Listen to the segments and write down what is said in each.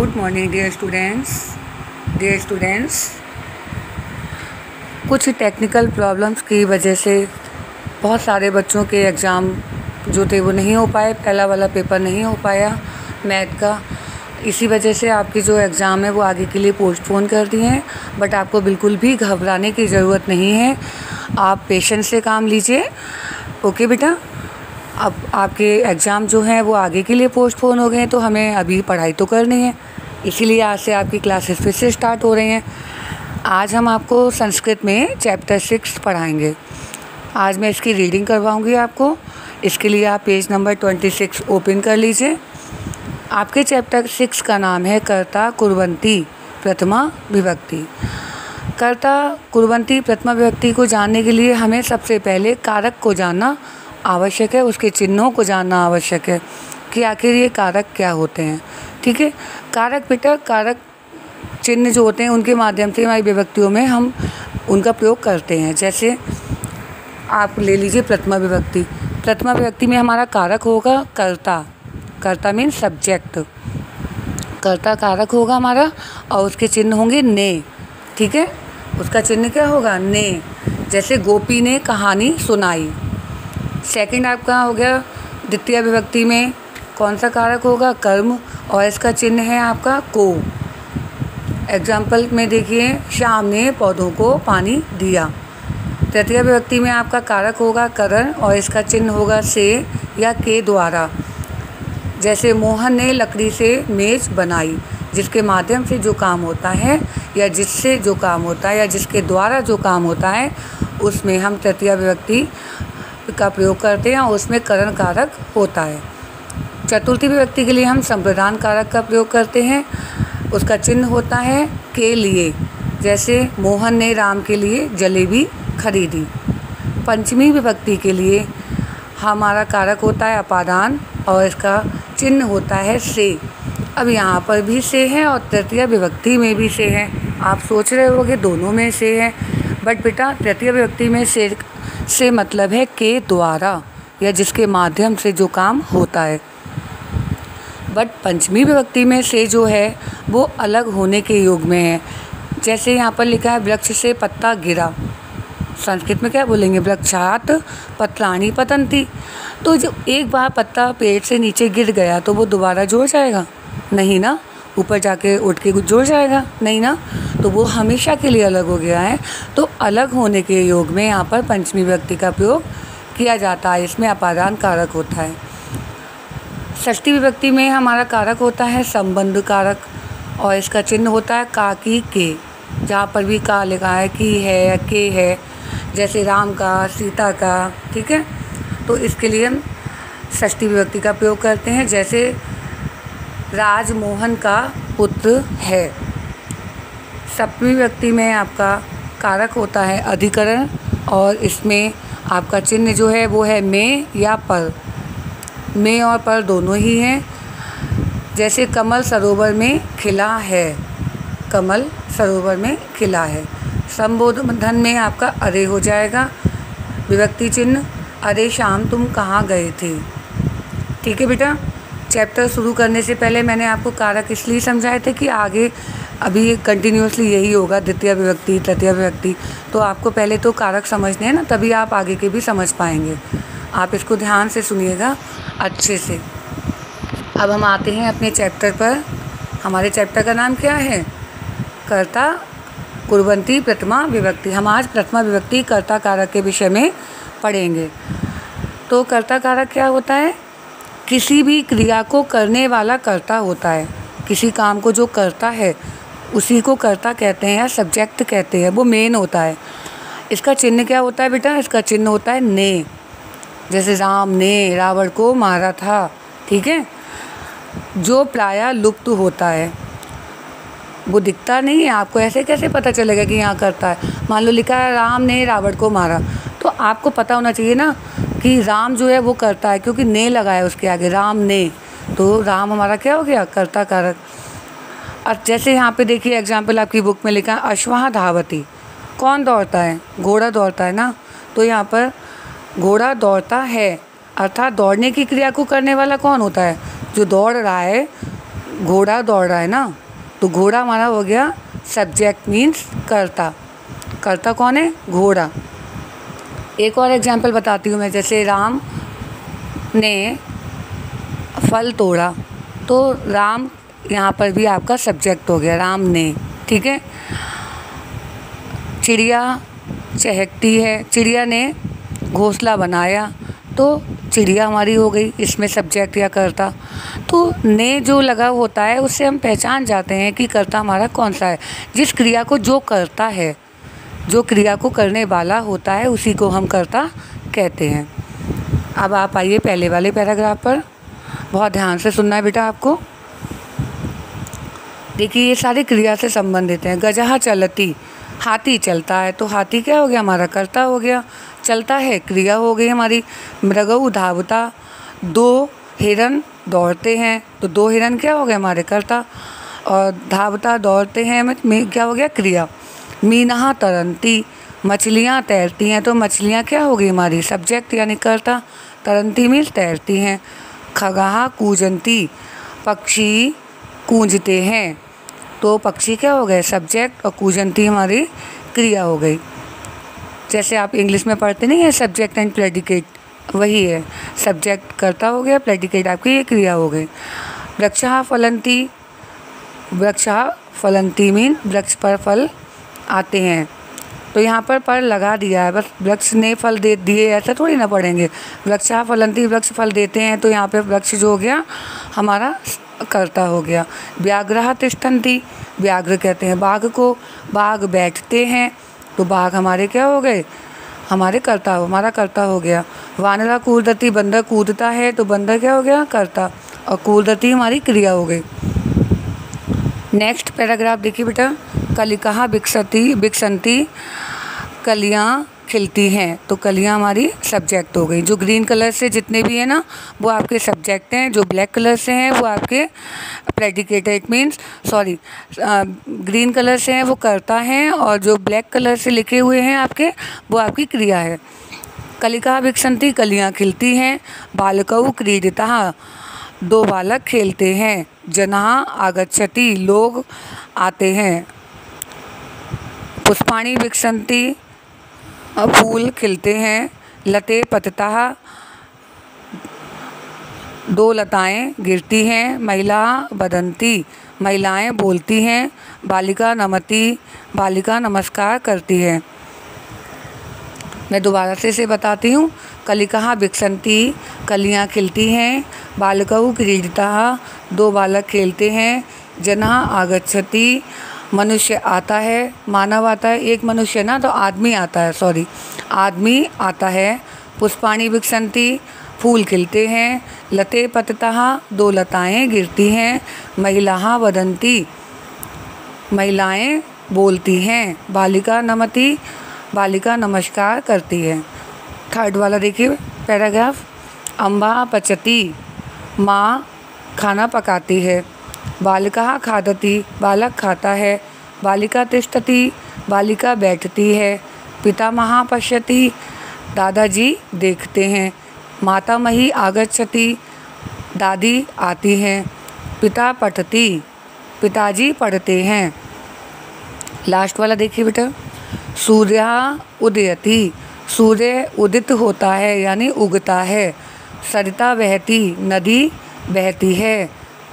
Good morning dear students. कुछ technical problems की वजह से बहुत सारे बच्चों के एग्ज़ाम जो थे वो नहीं हो पाए। पहला वाला पेपर नहीं हो पाया मैथ का। इसी वजह से आपकी जो एग्ज़ाम है वो आगे के लिए पोस्टपोन कर दिए हैं। बट आपको बिल्कुल भी घबराने की ज़रूरत नहीं है, आप पेशेंस से काम लीजिए। ओके बेटा, अब आपके एग्ज़ाम जो हैं वो आगे के लिए पोस्टपोन हो गए हैं, तो हमें अभी पढ़ाई तो करनी है, इसीलिए आज से आपकी क्लासेस फिर से स्टार्ट हो रही हैं। आज हम आपको संस्कृत में चैप्टर 6 पढ़ाएंगे। आज मैं इसकी रीडिंग करवाऊंगी आपको। इसके लिए आप पेज नंबर 26 ओपन कर लीजिए। आपके चैप्टर 6 का नाम है कर्ता कुर्वन्ति प्रथमा विभक्ति। कर्ता कुर्वन्ति प्रथमा विभक्ति को जानने के लिए हमें सबसे पहले कारक को जानना आवश्यक है, उसके चिन्हों को जानना आवश्यक है कि आखिर ये कारक क्या होते हैं। ठीक है, कारक बेटा, कारक चिन्ह जो होते हैं उनके माध्यम से हमारी विभक्तियों में हम उनका प्रयोग करते हैं। जैसे आप ले लीजिए प्रथमा विभक्ति। प्रथमा विभक्ति में हमारा कारक होगा कर्ता। कर्ता मीन सब्जेक्ट। कर्ता कारक होगा हमारा और उसके चिन्ह होंगे ने। ठीक है, उसका चिन्ह क्या होगा? ने। जैसे गोपी ने कहानी सुनाई। सेकंड आपका हो गया द्वितीय विभक्ति में कौन सा कारक होगा? कर्म, और इसका चिन्ह है आपका को। एग्जाम्पल में देखिए, श्याम ने पौधों को पानी दिया। तृतीय विभक्ति में आपका कारक होगा करण और इसका चिन्ह होगा से या के द्वारा। जैसे मोहन ने लकड़ी से मेज बनाई। जिसके माध्यम से जो काम होता है या जिससे जो काम होता है या जिसके द्वारा जो काम होता है उसमें हम तृतीय विभक्ति का प्रयोग करते हैं और उसमें करण कारक होता है। चतुर्थी विभक्ति के लिए हम संप्रदान कारक का प्रयोग करते हैं। उसका चिन्ह होता है के लिए। जैसे मोहन ने राम के लिए जलेबी खरीदी। पंचमी विभक्ति के लिए हमारा कारक होता है अपादान और इसका चिन्ह होता है से। अब यहाँ पर भी से है और तृतीय विभक्ति में भी से है। आप सोच रहे होंगे दोनों में से है, बट बेटा तृतीय विभक्ति में से मतलब है के द्वारा या जिसके माध्यम से जो काम होता है। बट पंचमी विभक्ति में से जो है वो अलग होने के योग में है। जैसे यहाँ पर लिखा है वृक्ष से पत्ता गिरा। संस्कृत में क्या बोलेंगे? वृक्षात पत्राणि पतन्ति। तो जब एक बार पत्ता पेड़ से नीचे गिर गया तो वो दोबारा जुड़ जाएगा? नहीं ना। ऊपर जाके उठ के जुड़ जाएगा? नहीं ना। तो वो हमेशा के लिए अलग हो गया है। तो अलग होने के योग में यहाँ पर पंचमी विभक्ति का प्रयोग किया जाता है। इसमें अपादान कारक होता है। षष्ठी विभक्ति में हमारा कारक होता है संबंध कारक और इसका चिन्ह होता है का की के। जहाँ पर भी का लिखा है की है या के है, जैसे राम का, सीता का। ठीक है, तो इसके लिए हम षष्ठी विभक्ति का प्रयोग करते हैं। जैसे राजमोहन का पुत्र है। सप्तमी विभक्ति में आपका कारक होता है अधिकरण और इसमें आपका चिन्ह जो है वो है में या पर। में और पर दोनों ही हैं। जैसे कमल सरोवर में खिला है। कमल सरोवर में खिला है। संबोधन में आपका अरे हो जाएगा। विभक्ति चिन्ह अरे शाम तुम कहाँ गए थे। ठीक है बेटा, चैप्टर शुरू करने से पहले मैंने आपको कारक इसलिए समझाए थे कि आगे अभी कंटिन्यूसली यही होगा, द्वितीय विभक्ति तृतीय विभक्ति। तो आपको पहले तो कारक समझने हैं ना, तभी आप आगे के भी समझ पाएंगे। आप इसको ध्यान से सुनिएगा अच्छे से। अब हम आते हैं अपने चैप्टर पर। हमारे चैप्टर का नाम क्या है? कर्ता कुर्वन्ति प्रथमा विभक्ति। हम आज प्रथमा विभक्ति कर्ता कारक के विषय में पढ़ेंगे। तो कर्ता कारक क्या होता है? किसी भी क्रिया को करने वाला कर्ता होता है। किसी काम को जो करता है उसी को कर्ता कहते हैं या सब्जेक्ट कहते हैं, वो मेन होता है। इसका चिन्ह क्या होता है बेटा? इसका चिन्ह होता है ने। जैसे राम ने रावण को मारा था। ठीक है, जो प्रायः लुप्त होता है, वो दिखता नहीं है आपको। ऐसे कैसे पता चलेगा कि यहाँ करता है? मान लो लिखा है राम ने रावण को मारा, तो आपको पता होना चाहिए ना कि राम जो है वो करता है, क्योंकि ने लगा है उसके आगे, राम ने। तो राम हमारा क्या हो गया? कर्ता कारक। और जैसे यहाँ पे देखिए एग्जाम्पल आपकी बुक में लिखा है अश्वः धावति। कौन दौड़ता है? घोड़ा दौड़ता है ना। तो यहाँ पर घोड़ा दौड़ता है, अर्थात दौड़ने की क्रिया को करने वाला कौन होता है? जो दौड़ रहा है घोड़ा दौड़ रहा है ना, तो घोड़ा हमारा हो गया सब्जेक्ट मीन्स कर्ता। कर्ता कौन है? घोड़ा। एक और एग्जाम्पल बताती हूँ मैं, जैसे राम ने फल तोड़ा, तो राम यहाँ पर भी आपका सब्जेक्ट हो गया, राम ने। ठीक है। चिड़िया चहकती है, चिड़िया ने घोंसला बनाया, तो चिड़िया हमारी हो गई, इसमें सब्जेक्ट या कर्ता। तो ने जो लगा होता है उससे हम पहचान जाते हैं कि कर्ता हमारा कौन सा है। जिस क्रिया को जो करता है, जो क्रिया को करने वाला होता है, उसी को हम कर्ता कहते हैं। अब आप आइए पहले वाले पैराग्राफ पर, बहुत ध्यान से सुनना है बेटा आपको। देखिए ये सारी क्रिया से संबंधित हैं। गजहा चलती, हाथी चलता है, तो हाथी क्या हो गया? हमारा कर्ता हो गया। चलता है, क्रिया हो गई हमारी। मृगऊ धावता, दो हिरन दौड़ते हैं, तो दो हिरन क्या हो गए? हमारे कर्ता। और धावता दौड़ते हैं में क्या हो गया? क्रिया। मीनहा तरंती, मछलियाँ तैरती हैं, तो मछलियाँ क्या हो गई? हमारी सब्जेक्ट यानी कर्ता। तरंती मीन्स तैरती हैं। खगहा कूजंती, पक्षी कूंजते हैं, तो पक्षी क्या हो गए? सब्जेक्ट। और कूजंती हमारी क्रिया हो गई। जैसे आप इंग्लिश में पढ़ते नहीं है सब्जेक्ट एंड प्रेडिकेट, वही है। सब्जेक्ट कर्ता हो गया, प्रेडिकेट आपकी ये क्रिया हो गई। वृक्षः फलन्ति, वृक्षः फलन्ति मीन वृक्ष पर फल आते हैं, तो यहाँ पर लगा दिया है, बस वृक्ष ने फल दे दिए ऐसा थोड़ी ना पढ़ेंगे। वृक्षः फलन्ति, वृक्ष फल देते हैं, तो यहाँ पे वृक्ष जो हो गया हमारा कर्ता हो गया। व्याघ्रः तिष्ठन्ति, व्याघ्र कहते हैं बाघ को, बाघ बैठते हैं, तो बाघ हमारे क्या हो गए? हमारे कर्ता, हमारा कर्ता हो गया। वानरा कूदति, बंदर कूदता है, तो बंदर क्या हो गया? कर्ता। और कूदति हमारी क्रिया हो गई। नेक्स्ट पैराग्राफ देखिए बेटा। कलिकाः विकसन्ति, कलियाँ खिलती हैं, तो कलियाँ हमारी सब्जेक्ट हो गई। जो ग्रीन कलर से जितने भी हैं ना, वो आपके सब्जेक्ट हैं। जो ब्लैक कलर से हैं वो आपके प्रेडिकेट है। इट मीन्स ग्रीन कलर से हैं वो कर्ता हैं, और जो ब्लैक कलर से लिखे हुए हैं आपके, वो आपकी क्रिया है। कलिकाः विकसन्ति, कलियाँ खिलती हैं। बालकौ क्रीडतः, दो बालक खेलते हैं। जनः आगच्छति, लोग आते हैं। पुष्पाणि विकसन्ति, फूल खिलते हैं। लते पततः, दो लताएं गिरती हैं। महिला वदन्ति, महिलाएं बोलती हैं। बालिका नमति, बालिका नमस्कार करती है। मैं दोबारा से इसे बताती हूँ। कलिकाः विकसन्ति, कलियाँ खिलती हैं। बालकौ क्रीडतः, दो बालक खेलते हैं। जनः आगच्छति, मनुष्य आता है, मानव आता है। एक मनुष्य ना, तो आदमी आता है, सॉरी, आदमी आता है। पुष्पाणि विकसन्ति, फूल खिलते हैं। लते पततः, दो लताएं गिरती हैं। महिलाः वदन्ति, महिलाएं बोलती हैं। बालिका नमति, बालिका नमस्कार करती है। थर्ड वाला देखिए पैराग्राफ। अम्बा पचति, माँ खाना पकाती है। बालिका खादति, बालक खाता है। बालिका तिष्ठति, बालिका बैठती है। पितामह पश्यति, दादाजी देखते हैं। मातामही आगच्छति, दादी आती हैं। पिता पठति, पिताजी पढ़ते हैं। लास्ट वाला देखिए बेटा। सूर्य उदयति, सूर्य उदित होता है यानी उगता है। सरिता बहती, नदी बहती है।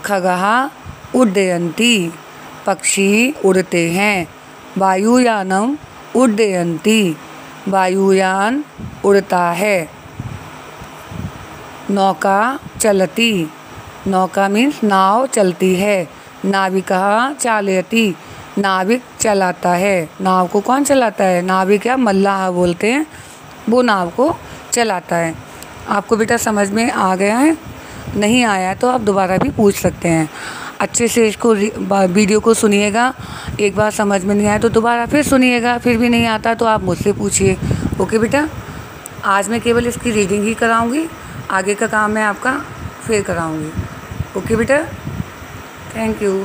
खगः उड्डयन्ति, पक्षी उड़ते हैं। वायुयानम उड्डयन्ति, वायुयान उड़ता है। नौका चलती, नौका मीन्स नाव चलती है। नाविकः चालयति, नाविक चलाता है। नाव को कौन चलाता है? नाविक या मल्लाह बोलते हैं, वो नाव को चलाता है। आपको बेटा समझ में आ गया है? नहीं आया तो आप दोबारा भी पूछ सकते हैं। अच्छे से इसको वीडियो को सुनिएगा। एक बार समझ में नहीं आया तो दोबारा फिर सुनिएगा। फिर भी नहीं आता तो आप मुझसे पूछिए। ओके बेटा, आज मैं केवल इसकी रीडिंग ही कराऊंगी, आगे का काम मैं आपका फिर कराऊंगी। ओके बेटा, थैंक यू।